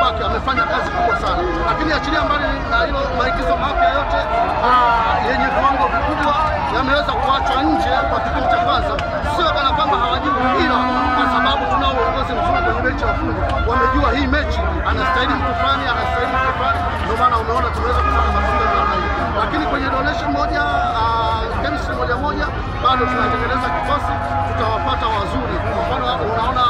kwake amefanya kazi kubwa sana, lakini achilia mbali na hilo, maigizo mapya yote yenye viwango vikubwa yameweza kuachwa nje kwa kipindi cha kwanza. Sio kana kwamba hawajui, ila kwa sababu tunao uongozi mzuri kwenye mechi ya fundi, wamejua hii mechi anastahili mtu fulani, anastahili mtu fulani, ndio maana umeona tumeweza kupata matokeo namna hii. Lakini kwenye donation moja, chemistry moja bado tunatengeneza kikosi, tutawapata wazuri. Kwa mfano unaona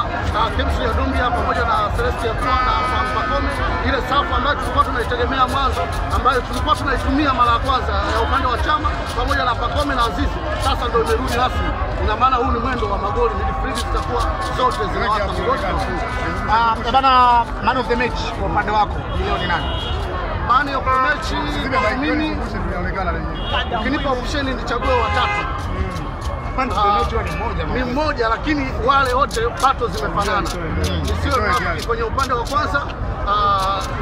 chemistry ya Dumbia pamoja na Celestia na Pakome, ile safu ambayo tulikuwa tunaitegemea mwanzo, ambayo tulikuwa tunaitumia mara ya kwanza ya upande wa Chama pamoja na Pakome na Azizi, sasa ndio imerudi rasmi. Ina maana huu ni mwendo wa magoli, midfield zitakuwa zote zinawapa magoli. Bana, man of the match kwa upande wako leo ni nani? Man of the match mimi, ukinipa option nichague watatu. Ni mmoja, lakini wale wote pato zimefanana. Nisiwe rafiki. Kwenye upande wa kwanza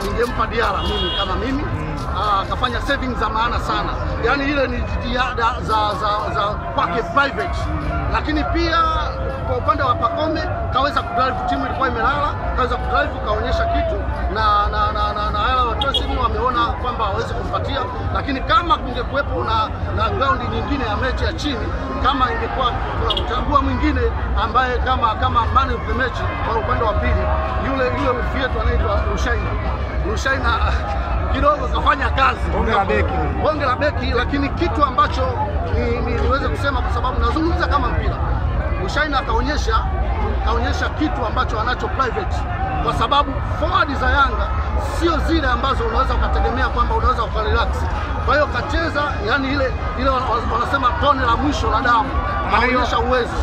ningempa Diara, mimi kama mimi, akafanya savings za maana sana, yani ile ni jitihada za kwake private. Lakini pia kwa upande wa Pakome kaweza kudrive, timu ilikuwa imelala, kaweza kudrive, kaonyesha kitu na wale watu wameona kwamba hawezi kumpatia. Lakini kama kungekuwepo na ground nyingine ya mechi ya chini, kama ingekuwa tunachagua mwingine ambaye kama man of the match kwa upande wa pili, yule wifi yetu anaitwa Rushaina kidogo kafanya kazi, bonge la beki. Lakini kitu ambacho niweze kusema, kwa sababu nazungumza kama mpira, Rushaina kaonyesha kitu ambacho anacho private, kwa sababu forward za Yanga sio zile ambazo unaweza ukategemea kwamba unaweza ukarelax. Kwa hiyo kacheza, yani ile wanasema tone la mwisho la damu, anaonyesha uwezo.